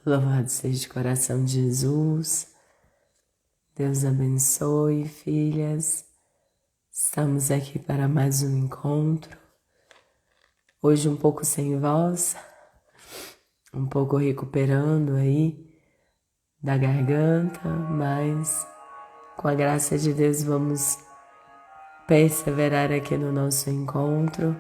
Louvado seja o coração de Jesus. Deus abençoe, filhas. Estamos aqui para mais um encontro. Hoje um pouco sem voz, um pouco recuperando aí da garganta, mas com a graça de Deus vamos perseverar aqui no nosso encontro,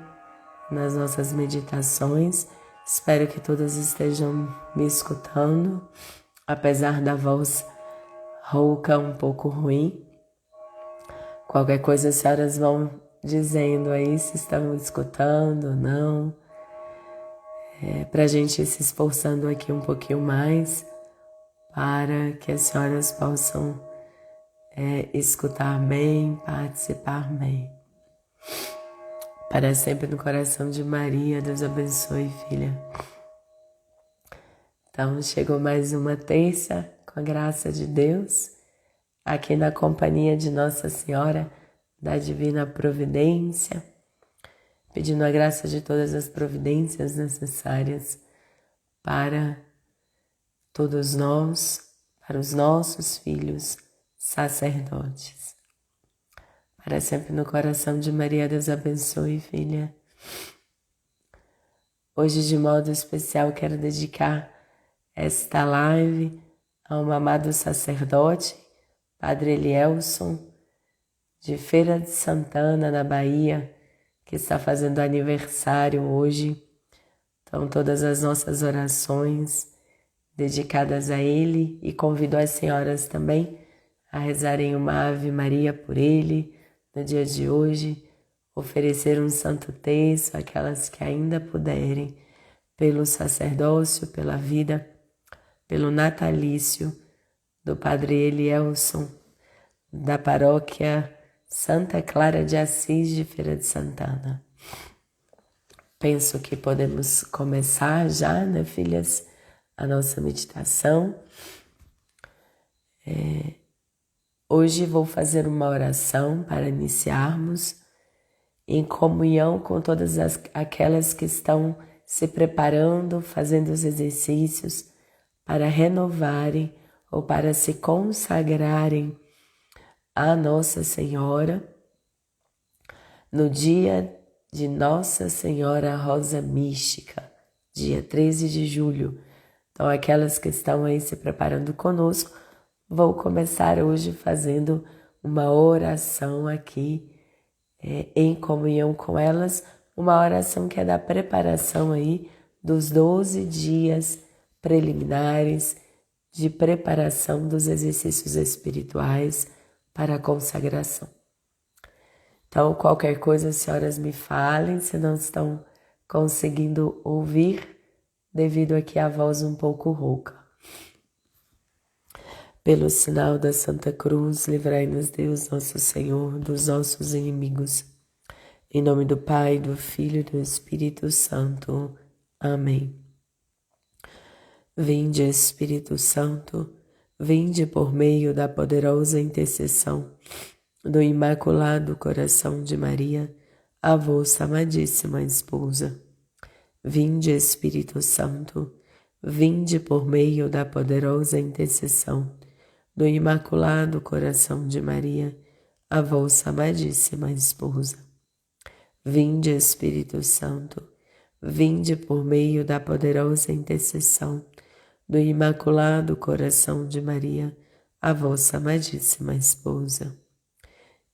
nas nossas meditações. Espero que todas estejam me escutando, apesar da voz rouca, um pouco ruim. Qualquer coisa as senhoras vão dizendo aí se estão escutando ou não. Para a gente ir se esforçando aqui um pouquinho mais para que as senhoras possam escutar bem, participar bem. Para sempre no coração de Maria, Deus abençoe, filha. Então chegou mais uma terça, com a graça de Deus, aqui na companhia de Nossa Senhora da Divina Providência, pedindo a graça de todas as providências necessárias para todos nós, para os nossos filhos sacerdotes. Para sempre no coração de Maria, Deus abençoe, filha. Hoje, de modo especial, quero dedicar esta live a um amado sacerdote, Padre Elielson, de Feira de Santana, na Bahia, que está fazendo aniversário hoje. Então, todas as nossas orações dedicadas a ele, e convido as senhoras também a rezarem uma Ave Maria por ele no dia de hoje, oferecer um santo terço àquelas que ainda puderem, pelo sacerdócio, pela vida, pelo natalício do Padre Elielson, da paróquia Santa Clara de Assis de Feira de Santana. Penso que podemos começar já, né, filhas, a nossa meditação. Hoje vou fazer uma oração para iniciarmos em comunhão com todas aquelas que estão se preparando, fazendo os exercícios para renovarem ou para se consagrarem a Nossa Senhora no dia de Nossa Senhora Rosa Mística, dia 13 de julho. Então, aquelas que estão aí se preparando conosco, vou começar hoje fazendo uma oração aqui em comunhão com elas, uma oração que é da preparação aí dos 12 dias preliminares de preparação dos exercícios espirituais para a consagração. Então, qualquer coisa, as senhoras me falem, se não estão conseguindo ouvir, devido aqui à voz um pouco rouca. Pelo sinal da Santa Cruz, livrai-nos Deus, nosso Senhor, dos nossos inimigos. Em nome do Pai, do Filho e do Espírito Santo. Amém. Vinde, Espírito Santo, vinde por meio da poderosa intercessão do Imaculado Coração de Maria, a vossa amadíssima esposa. Vinde, Espírito Santo, vinde por meio da poderosa intercessão do Imaculado Coração de Maria, a vossa amadíssima esposa. Vinde, Espírito Santo, vinde por meio da poderosa intercessão do Imaculado Coração de Maria, a vossa amadíssima esposa.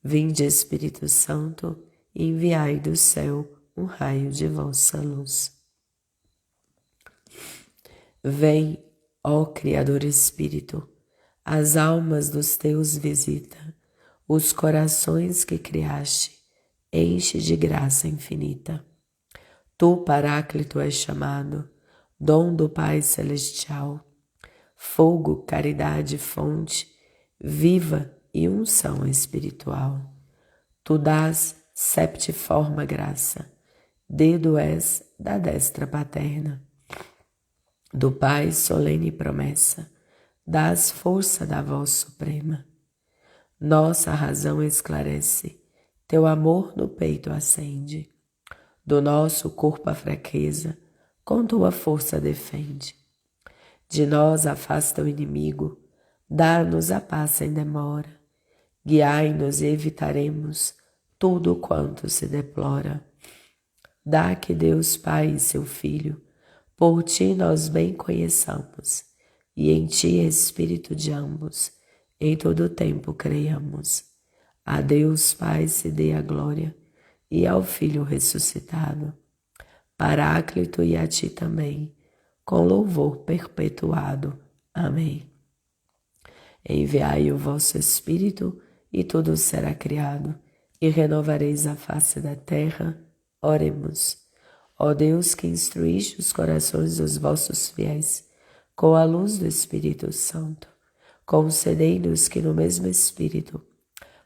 Vinde, Espírito Santo, e enviai do céu um raio de vossa luz. Vem, ó Criador Espírito, as almas dos teus visita, os corações que criaste, enche de graça infinita. Tu, Paráclito, és chamado, dom do Pai Celestial, fogo, caridade, fonte, viva e unção espiritual. Tu dás septiforme graça, dedo és da destra paterna, do Pai solene promessa, dás força da voz suprema. Nossa razão esclarece, teu amor no peito acende, do nosso corpo a fraqueza, com tua força defende. De nós afasta o inimigo, dá-nos a paz sem demora. Guiai-nos e evitaremos tudo quanto se deplora. Dá que Deus Pai e seu Filho, por ti nós bem conheçamos, e em ti, Espírito de ambos, em todo o tempo creiamos. A Deus Pai se dê a glória, e ao Filho ressuscitado, Paráclito e a ti também, com louvor perpetuado. Amém. Enviai o vosso Espírito, e tudo será criado, e renovareis a face da terra. Oremos. Ó Deus, que instruíste os corações dos vossos fiéis, com a luz do Espírito Santo, concedei-nos que no mesmo Espírito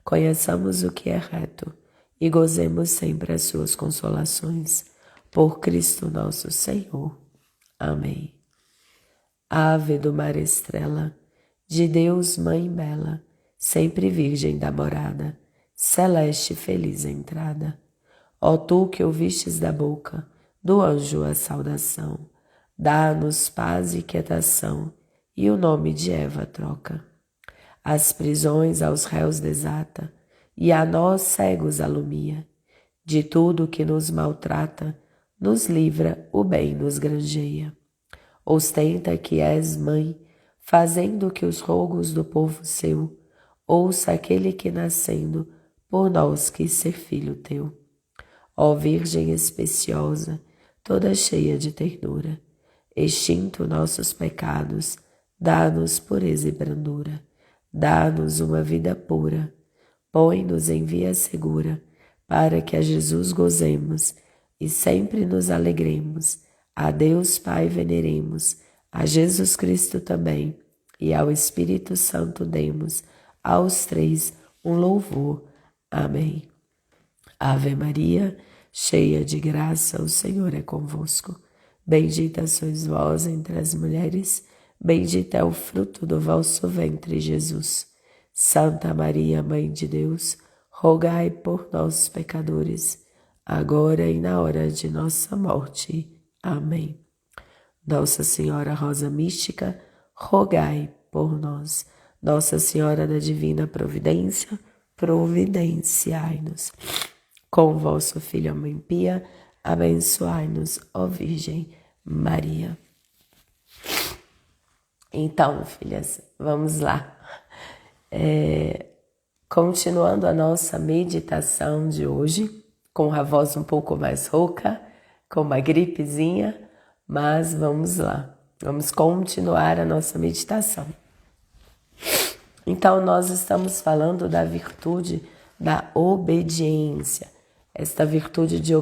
conheçamos o que é reto e gozemos sempre as suas consolações. Por Cristo nosso Senhor. Amém. Ave do mar estrela, de Deus Mãe bela, sempre virgem da morada, celeste feliz entrada. Ó tu que ouvistes da boca do anjo a saudação, dá-nos paz e quietação, e o nome de Eva troca. As prisões aos réus desata, e a nós cegos alumia. De tudo que nos maltrata, nos livra, o bem nos granjeia. Ostenta que és mãe, fazendo que os rogos do povo seu ouça aquele que nascendo por nós quis ser filho teu. Ó Virgem especiosa, toda cheia de ternura, extinto nossos pecados, dá-nos pureza e brandura, dá-nos uma vida pura, põe-nos em via segura, para que a Jesus gozemos e sempre nos alegremos, a Deus Pai veneremos, a Jesus Cristo também, e ao Espírito Santo demos, aos três um louvor. Amém. Ave Maria, cheia de graça, o Senhor é convosco. Bendita sois vós entre as mulheres, bendito é o fruto do vosso ventre, Jesus. Santa Maria, Mãe de Deus, rogai por nós, pecadores, agora e na hora de nossa morte. Amém. Nossa Senhora Rosa Mística, rogai por nós. Nossa Senhora da Divina Providência, providenciai-nos. Com vosso Filho, a Mãe Pia, abençoai-nos, ó Virgem Maria. Então, filhas, vamos lá. Continuando a nossa meditação de hoje, com a voz um pouco mais rouca, com uma gripezinha, mas vamos lá. Vamos continuar a nossa meditação. Então, nós estamos falando da virtude da obediência, esta virtude de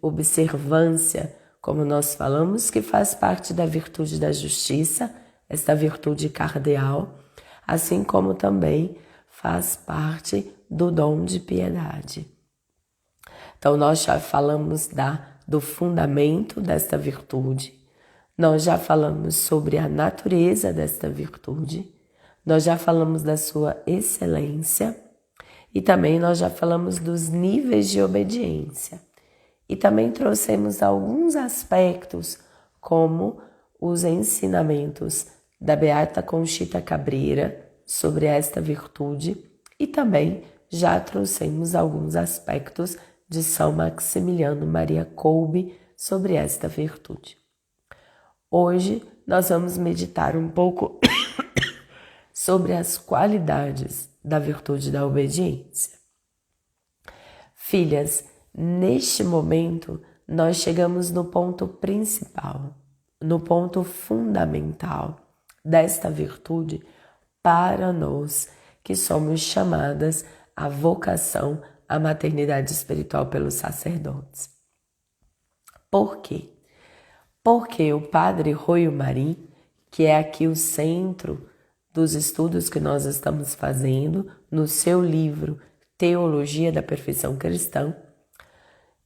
observância, como nós falamos, que faz parte da virtude da justiça, esta virtude cardeal, assim como também faz parte do dom de piedade. Então, nós já falamos do fundamento desta virtude, nós já falamos sobre a natureza desta virtude, nós já falamos da sua excelência e também nós já falamos dos níveis de obediência. E também trouxemos alguns aspectos, como os ensinamentos da Beata Conchita Cabreira sobre esta virtude, e também já trouxemos alguns aspectos de São Maximiliano Maria Kolbe sobre esta virtude. Hoje nós vamos meditar um pouco sobre as qualidades da virtude da obediência. Filhas, neste momento nós chegamos no ponto principal, no ponto fundamental desta virtude para nós que somos chamadas à vocação à maternidade espiritual pelos sacerdotes. Por quê? Porque o padre Royo Marim, que é aqui o centro dos estudos que nós estamos fazendo, no seu livro Teologia da Perfeição Cristã,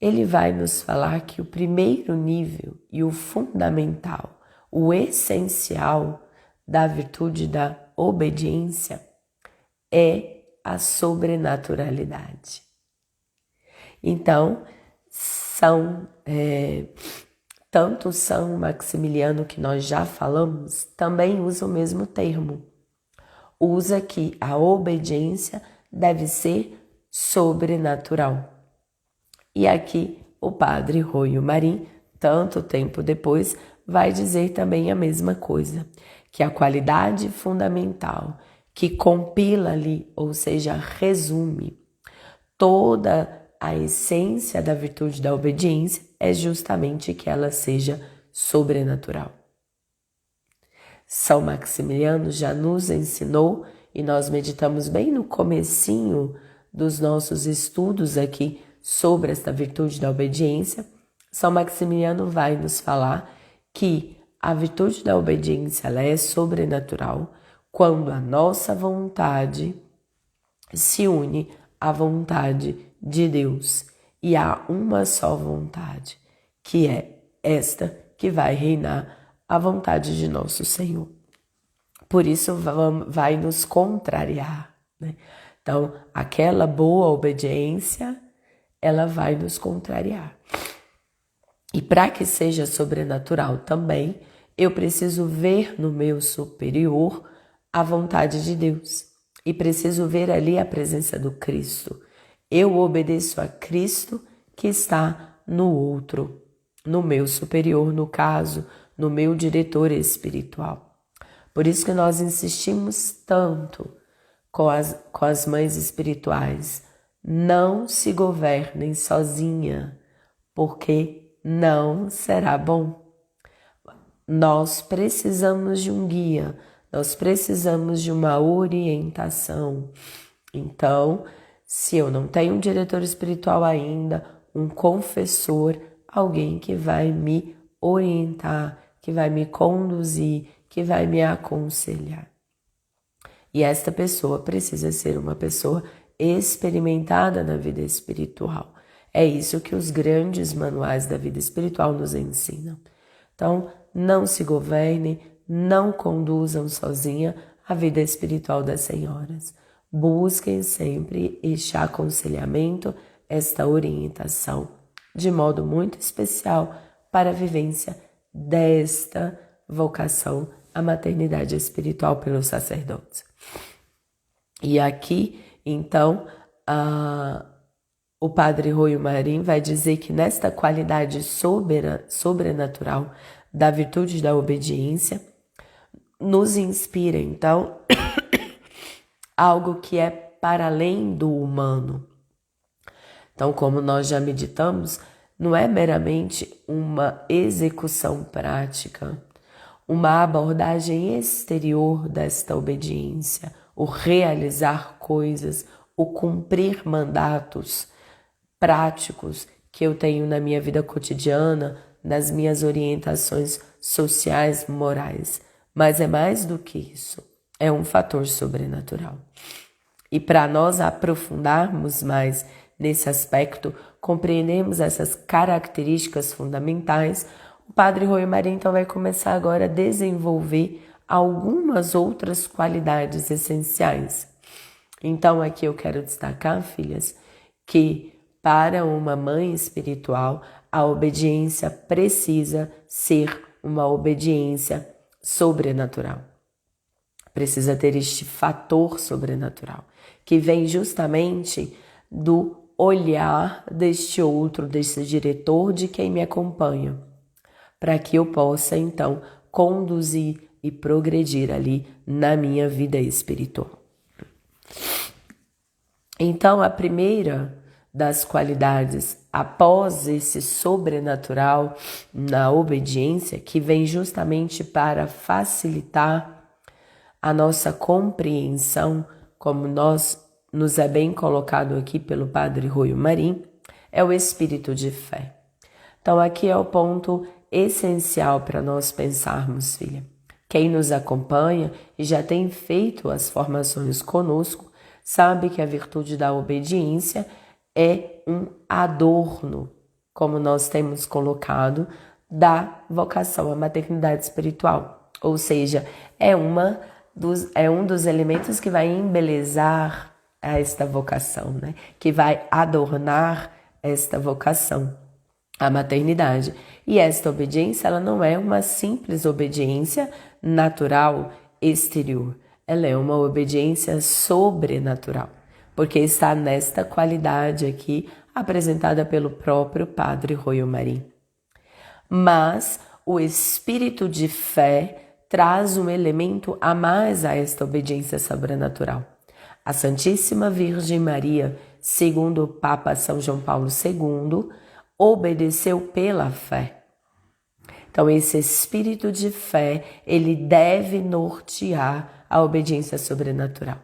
ele vai nos falar que o primeiro nível e o fundamental, o essencial da virtude da obediência é a sobrenaturalidade. Então, são tanto São Maximiliano, que nós já falamos, também usa o mesmo termo. Usa que a obediência deve ser sobrenatural. E aqui o padre Royo Marim, tanto tempo depois, vai dizer também a mesma coisa, que a qualidade fundamental que compila ali, ou seja, resume toda a essência da virtude da obediência, é justamente que ela seja sobrenatural. São Maximiliano já nos ensinou, e nós meditamos bem no comecinho dos nossos estudos aqui sobre esta virtude da obediência. São Maximiliano vai nos falar que a virtude da obediência ela é sobrenatural quando a nossa vontade se une à vontade de Deus, e há uma só vontade, que é esta que vai reinar, a vontade de nosso Senhor. Por isso vai nos contrariar, né? Então, aquela boa obediência, ela vai nos contrariar. E para que seja sobrenatural também, eu preciso ver no meu superior a vontade de Deus. E preciso ver ali a presença do Cristo. Eu obedeço a Cristo que está no outro, no meu superior, no caso, no meu diretor espiritual. Por isso que nós insistimos tanto com as mães espirituais. Não se governem sozinha, porque não será bom. Nós precisamos de um guia, nós precisamos de uma orientação. Então, se eu não tenho um diretor espiritual ainda, um confessor, alguém que vai me orientar, que vai me conduzir, que vai me aconselhar. E esta pessoa precisa ser uma pessoa experimentada na vida espiritual. É isso que os grandes manuais da vida espiritual nos ensinam. Então, não se governem, não conduzam sozinha a vida espiritual das senhoras. Busquem sempre este aconselhamento, esta orientação, de modo muito especial para a vivência desta vocação à maternidade espiritual pelos sacerdotes. E aqui, então, o padre Royo Marim vai dizer que nesta qualidade sobrenatural da virtude da obediência, nos inspira, então, algo que é para além do humano. Então, como nós já meditamos, não é meramente uma execução prática, uma abordagem exterior desta obediência, o realizar coisas, o cumprir mandatos práticos que eu tenho na minha vida cotidiana, nas minhas orientações sociais, morais. Mas é mais do que isso, é um fator sobrenatural. E para nós aprofundarmos mais nesse aspecto, compreendermos essas características fundamentais, o padre Royo Marim então vai começar agora a desenvolver algumas outras qualidades essenciais. Então aqui eu quero destacar, filhas, que para uma mãe espiritual, a obediência precisa ser uma obediência sobrenatural. Precisa ter este fator sobrenatural, que vem justamente do olhar deste outro, desse diretor de quem me acompanha, para que eu possa, então, conduzir e progredir ali na minha vida espiritual. Então, a primeira das qualidades após esse sobrenatural na obediência, que vem justamente para facilitar a nossa compreensão, como nos é bem colocado aqui pelo padre Royo Marim, é o espírito de fé. Então aqui é o ponto essencial para nós pensarmos, filha. Quem nos acompanha e já tem feito as formações conosco, sabe que a virtude da obediência é um adorno, como nós temos colocado, da vocação à maternidade espiritual. Ou seja, é um dos elementos que vai embelezar esta vocação, né? Que vai adornar esta vocação. a maternidade. E esta obediência, ela não é uma simples obediência natural exterior. Ela é uma obediência sobrenatural, porque está nesta qualidade aqui apresentada pelo próprio Padre Royo Marim. Mas o espírito de fé traz um elemento a mais a esta obediência sobrenatural. A Santíssima Virgem Maria, segundo o Papa São João Paulo II, obedeceu pela fé. Então, esse espírito de fé, ele deve nortear a obediência sobrenatural.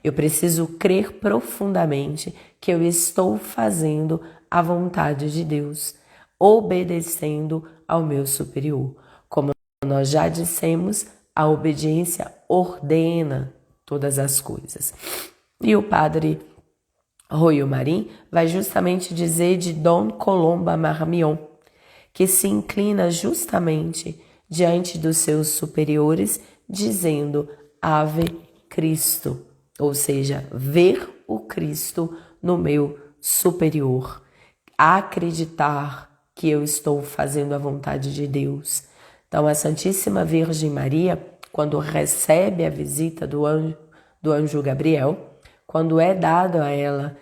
Eu preciso crer profundamente que eu estou fazendo a vontade de Deus, obedecendo ao meu superior. Como nós já dissemos, a obediência ordena todas as coisas. E o Padre Royo Marim vai justamente dizer de Dom Colomba Marmion, que se inclina justamente diante dos seus superiores, dizendo Ave Cristo, ou seja, ver o Cristo no meu superior, acreditar que eu estou fazendo a vontade de Deus. Então, a Santíssima Virgem Maria, quando recebe a visita do anjo Gabriel, quando é dado a ela,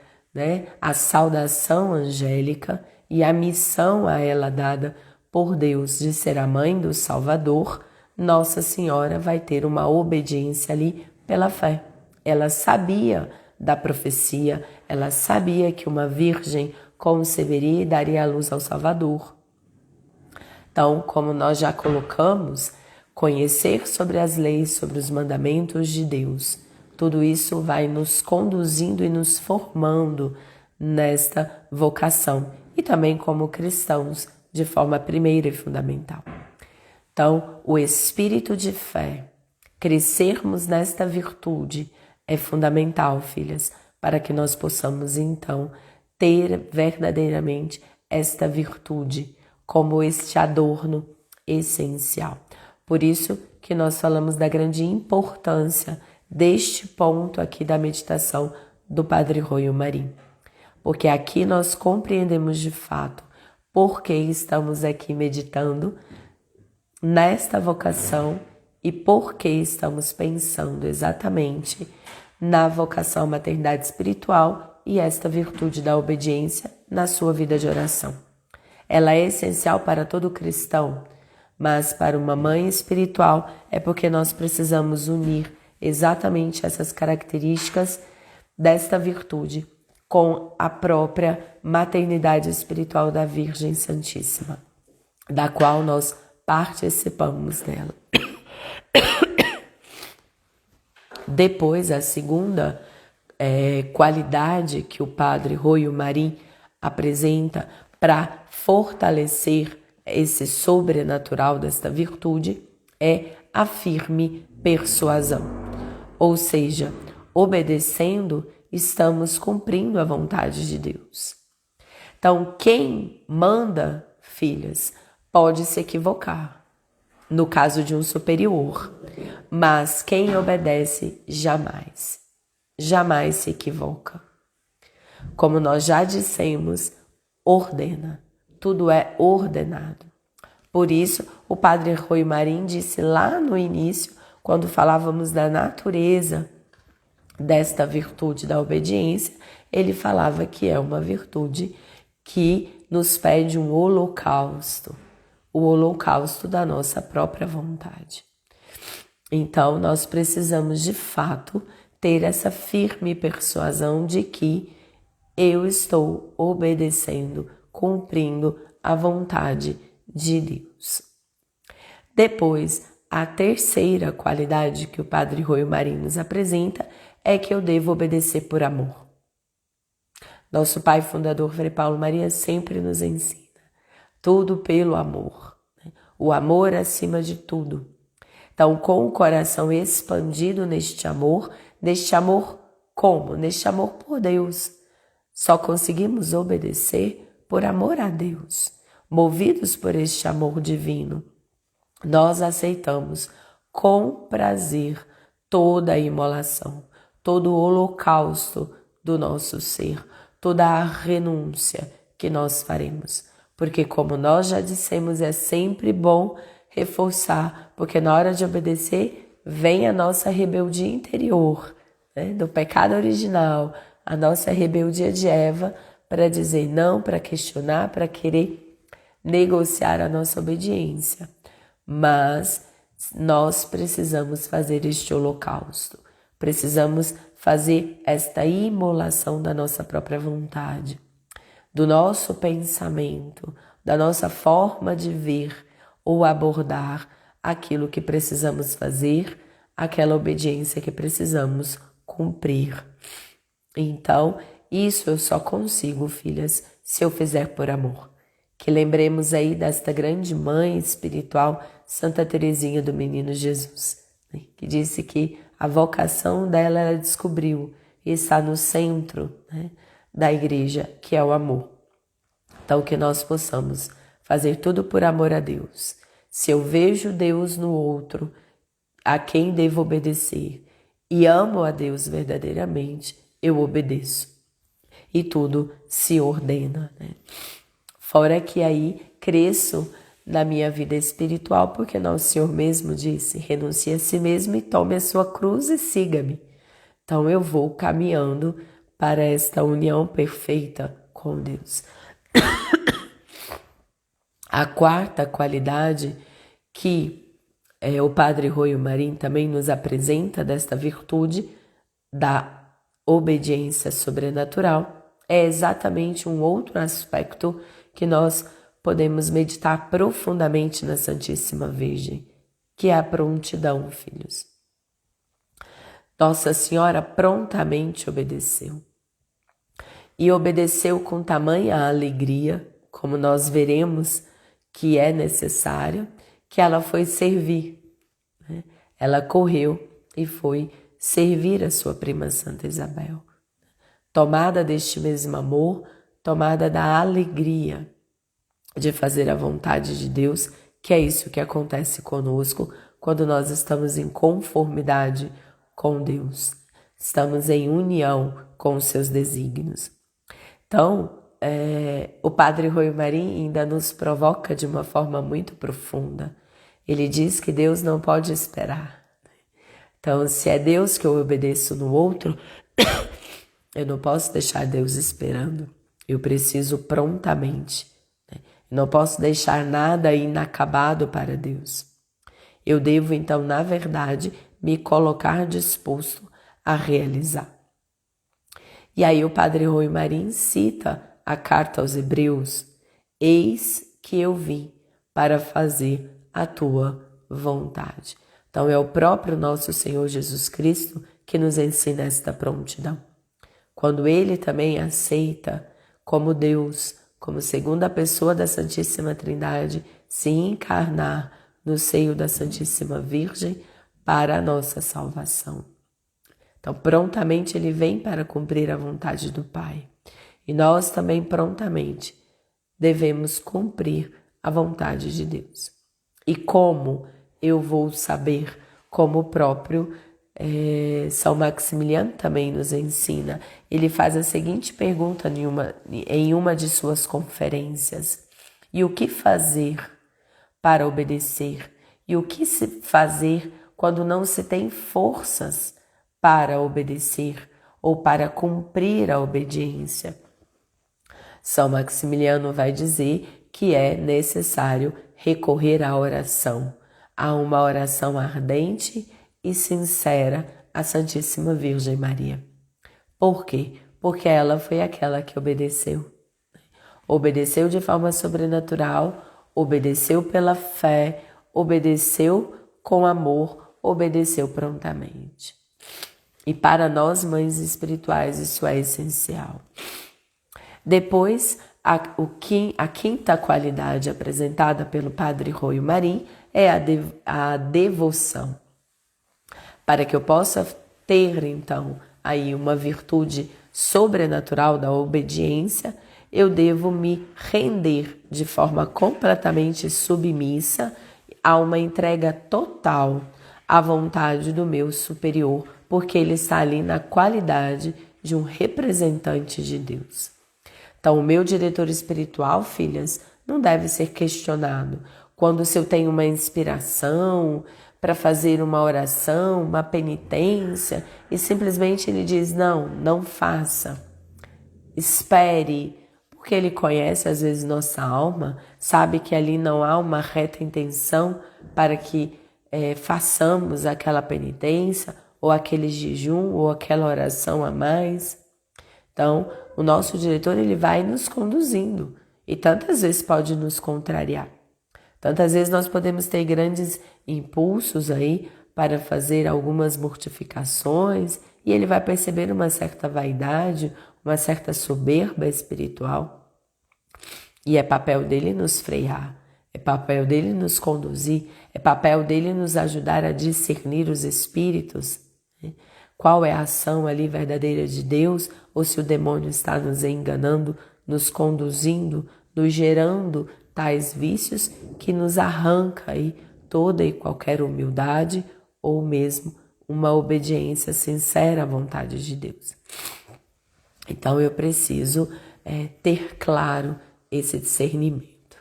a saudação angélica e a missão a ela dada por Deus de ser a mãe do Salvador, Nossa Senhora vai ter uma obediência ali pela fé. Ela sabia da profecia, ela sabia que uma virgem conceberia e daria a luz ao Salvador. Então, como nós já colocamos, conhecer sobre as leis, sobre os mandamentos de Deus, tudo isso vai nos conduzindo e nos formando nesta vocação e também como cristãos de forma primeira e fundamental. Então, o espírito de fé, crescermos nesta virtude é fundamental, filhas, para que nós possamos então ter verdadeiramente esta virtude como este adorno essencial. Por isso que nós falamos da grande importância deste ponto aqui da meditação do Padre Royo Marim. Porque aqui nós compreendemos de fato por que estamos aqui meditando nesta vocação e por que estamos pensando exatamente na vocação à maternidade espiritual e esta virtude da obediência na sua vida de oração. Ela é essencial para todo cristão, mas para uma mãe espiritual é porque nós precisamos unir exatamente essas características desta virtude com a própria maternidade espiritual da Virgem Santíssima, da qual nós participamos dela. Depois, a segunda qualidade que o Padre Royo Marim apresenta para fortalecer esse sobrenatural desta virtude é a firme persuasão. Ou seja, obedecendo, estamos cumprindo a vontade de Deus. Então, quem manda, filhas, pode se equivocar, no caso de um superior, mas quem obedece jamais se equivoca. Como nós já dissemos, ordena, tudo é ordenado. Por isso, o Padre Royo Marim disse lá no início, quando falávamos da natureza desta virtude da obediência, ele falava que é uma virtude que nos pede um holocausto, o holocausto da nossa própria vontade. Então, nós precisamos de fato ter essa firme persuasão de que eu estou obedecendo, cumprindo a vontade de Deus. Depois, a terceira qualidade que o Padre Royo Marim nos apresenta é que eu devo obedecer por amor. Nosso pai fundador, Frei Paulo Maria, sempre nos ensina tudo pelo amor, o amor acima de tudo. Então, com o coração expandido neste amor como? Neste amor por Deus. Só conseguimos obedecer por amor a Deus. Movidos por este amor divino, nós aceitamos com prazer toda a imolação, todo o holocausto do nosso ser, toda a renúncia que nós faremos. Porque, como nós já dissemos, é sempre bom reforçar, porque na hora de obedecer vem a nossa rebeldia interior, né, do pecado original, a nossa rebeldia de Eva, para dizer não, para questionar, para querer negociar a nossa obediência. Mas nós precisamos fazer este holocausto, precisamos fazer esta imolação da nossa própria vontade, do nosso pensamento, da nossa forma de ver ou abordar aquilo que precisamos fazer, aquela obediência que precisamos cumprir. Então, isso eu só consigo, filhas, se eu fizer por amor. Que lembremos aí desta grande mãe espiritual, Santa Teresinha do Menino Jesus, né, que disse que a vocação dela ela descobriu e está no centro, né, da igreja, que é o amor. Então, que nós possamos fazer tudo por amor a Deus. Se eu vejo Deus no outro, a quem devo obedecer, e amo a Deus verdadeiramente, eu obedeço. E tudo se ordena, né? Fora que aí cresço na minha vida espiritual, porque nosso Senhor mesmo disse, renuncie a si mesmo e tome a sua cruz e siga-me. Então eu vou caminhando para esta união perfeita com Deus. A quarta qualidade que o Padre Roio Marim também nos apresenta desta virtude da obediência sobrenatural é exatamente um outro aspecto que nós podemos meditar profundamente na Santíssima Virgem, que é a prontidão, filhos. Nossa Senhora prontamente obedeceu. E obedeceu com tamanha alegria, como nós veremos que é necessário, que ela foi servir. Né? Ela correu e foi servir a sua prima Santa Isabel. Tomada deste mesmo amor, tomada da alegria de fazer a vontade de Deus, que é isso que acontece conosco quando nós estamos em conformidade com Deus. Estamos em união com os seus desígnios. Então, o Padre Roio Marim ainda nos provoca de uma forma muito profunda. Ele diz que Deus não pode esperar. Então, se é Deus que eu obedeço no outro, eu não posso deixar Deus esperando. Eu preciso prontamente. Né? Não posso deixar nada inacabado para Deus. Eu devo, então, na verdade, me colocar disposto a realizar. E aí o Padre Roio Marim cita a carta aos Hebreus: eis que eu vim para fazer a tua vontade. Então é o próprio nosso Senhor Jesus Cristo que nos ensina esta prontidão. Quando Ele também aceita como Deus, como segunda pessoa da Santíssima Trindade, se encarnar no seio da Santíssima Virgem para a nossa salvação. Então, prontamente Ele vem para cumprir a vontade do Pai. E nós também prontamente devemos cumprir a vontade de Deus. E como eu vou saber, como o próprio São Maximiliano também nos ensina, ele faz a seguinte pergunta em uma de suas conferências: e o que fazer para obedecer? E o que se fazer quando não se tem forças para obedecer ou para cumprir a obediência? São Maximiliano vai dizer que é necessário recorrer à oração, a uma oração ardente e sincera à Santíssima Virgem Maria. Por quê? Porque ela foi aquela que obedeceu. Obedeceu de forma sobrenatural, obedeceu pela fé, obedeceu com amor, obedeceu prontamente. E para nós, mães espirituais, isso é essencial. Depois, a quinta qualidade apresentada pelo Padre Roio Marim é a devoção. Para que eu possa ter, então, aí uma virtude sobrenatural da obediência, eu devo me render de forma completamente submissa a uma entrega total à vontade do meu superior, porque ele está ali na qualidade de um representante de Deus. Então, o meu diretor espiritual, filhas, não deve ser questionado. Quando se eu tenho uma inspiração para fazer uma oração, uma penitência, e simplesmente ele diz, não faça, espere, porque ele conhece às vezes nossa alma, sabe que ali não há uma reta intenção para que façamos aquela penitência, ou aquele jejum, ou aquela oração a mais. Então, o nosso diretor ele vai nos conduzindo e tantas vezes pode nos contrariar. Tantas vezes nós podemos ter grandes impulsos aí para fazer algumas mortificações e ele vai perceber uma certa vaidade, uma certa soberba espiritual. E é papel dele nos frear, é papel dele nos conduzir, é papel dele nos ajudar a discernir os espíritos. Qual é a ação ali verdadeira de Deus, ou se o demônio está nos enganando, nos conduzindo, nos gerando tais vícios que nos arranca aí toda e qualquer humildade ou mesmo uma obediência sincera à vontade de Deus. Então eu preciso ter claro esse discernimento.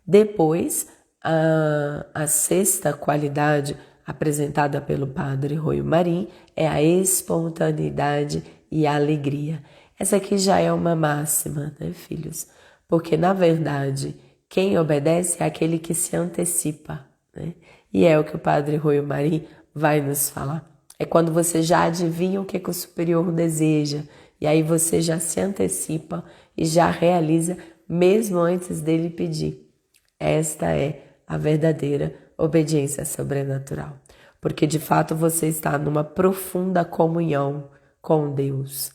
Depois, a sexta qualidade apresentada pelo padre Roio Marim é a espontaneidade e a alegria. Essa aqui já é uma máxima, né, filhos? Porque, na verdade, quem obedece é aquele que se antecipa, né? E é o que o padre Roio Marim vai nos falar. É quando você já adivinha o que o superior deseja, e aí você já se antecipa e já realiza mesmo antes dele pedir. Esta é a verdadeira obediência sobrenatural, porque de fato você está numa profunda comunhão com Deus.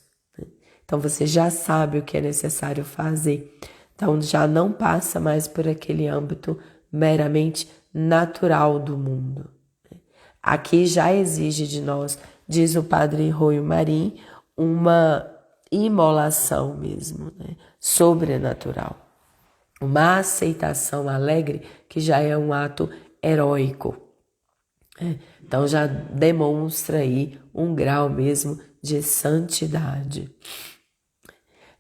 Então você já sabe o que é necessário fazer. Então já não passa mais por aquele âmbito meramente natural do mundo. Aqui já exige de nós, diz o padre Roio Marim, uma imolação mesmo, né? Sobrenatural. Uma aceitação alegre que já é um ato heróico. Então já demonstra aí um grau mesmo de santidade.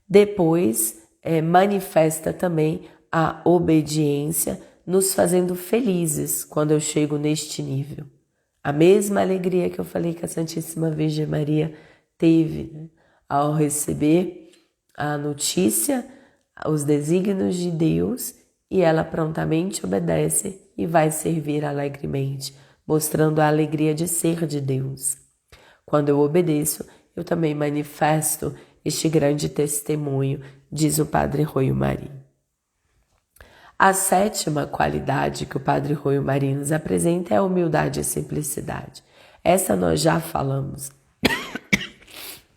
Depois manifesta também a obediência, nos fazendo felizes quando eu chego neste nível. A mesma alegria que eu falei que a Santíssima Virgem Maria teve, né, ao receber a notícia, os desígnios de Deus, e ela prontamente obedece e vai servir alegremente, mostrando a alegria de ser de Deus. Quando eu obedeço, eu também manifesto este grande testemunho, diz o padre Roio Marim. A sétima qualidade que o padre Roio Marim nos apresenta é a humildade e a simplicidade. Essa nós já falamos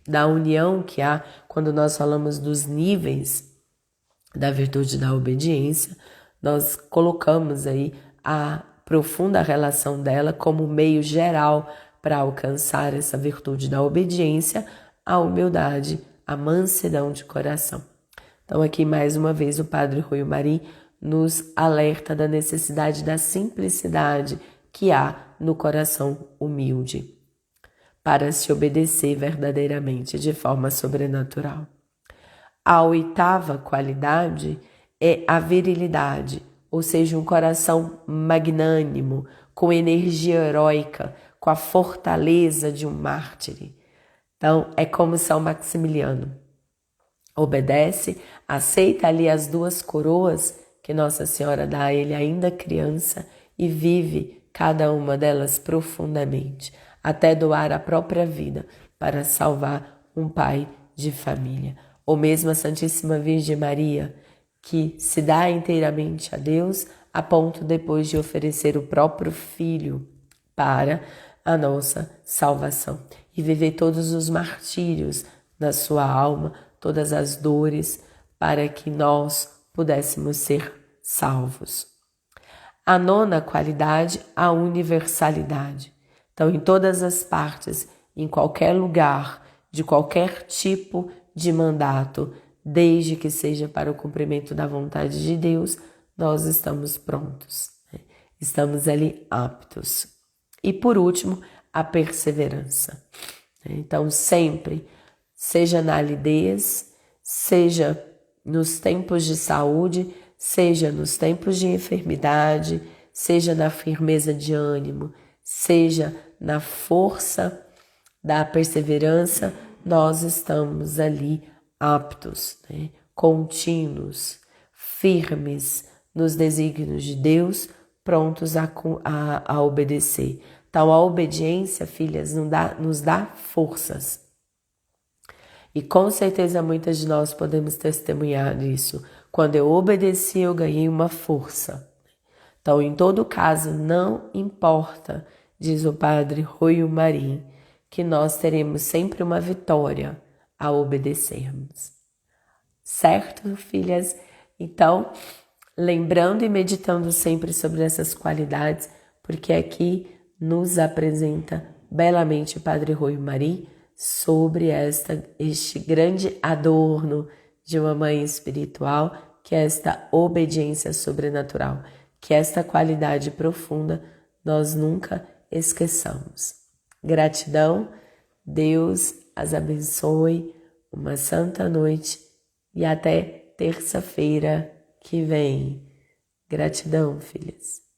da união que há quando nós falamos dos níveis da virtude da obediência. Nós colocamos aí a profunda relação dela como meio geral para alcançar essa virtude da obediência, a humildade, a mansidão de coração. Então aqui mais uma vez o padre Roio Marim nos alerta da necessidade da simplicidade que há no coração humilde para se obedecer verdadeiramente de forma sobrenatural. A oitava qualidade é a virilidade, ou seja, um coração magnânimo, com energia heróica, com a fortaleza de um mártir. Então, é como São Maximiliano. Obedece, aceita ali as duas coroas que Nossa Senhora dá a ele ainda criança e vive cada uma delas profundamente, até doar a própria vida para salvar um pai de família. Ou mesmo a Santíssima Virgem Maria, que se dá inteiramente a Deus a ponto depois de oferecer o próprio Filho para a nossa salvação e viver todos os martírios da sua alma, todas as dores, para que nós pudéssemos ser salvos. A nona qualidade, a universalidade. Então, em todas as partes, em qualquer lugar, de qualquer tipo de mandato, desde que seja para o cumprimento da vontade de Deus, nós estamos prontos, né? Estamos ali aptos. E por último, a perseverança. Então, sempre, seja na aridez, seja nos tempos de saúde, seja nos tempos de enfermidade, seja na firmeza de ânimo, seja na força da perseverança, nós estamos ali aptos, né? Contínuos, firmes nos desígnios de Deus, prontos a obedecer. Então, a obediência, filhas, nos dá forças. E com certeza muitas de nós podemos testemunhar disso. Quando eu obedeci, eu ganhei uma força. Então, em todo caso, não importa, diz o padre Rui Marim, que nós teremos sempre uma vitória ao obedecermos. Certo, filhas? Então, lembrando e meditando sempre sobre essas qualidades, porque aqui nos apresenta belamente o padre Rui Marim sobre este grande adorno de uma mãe espiritual, que é esta obediência sobrenatural, que esta qualidade profunda nós nunca esqueçamos. Gratidão, Deus as abençoe, uma santa noite e até terça-feira que vem. Gratidão, filhas.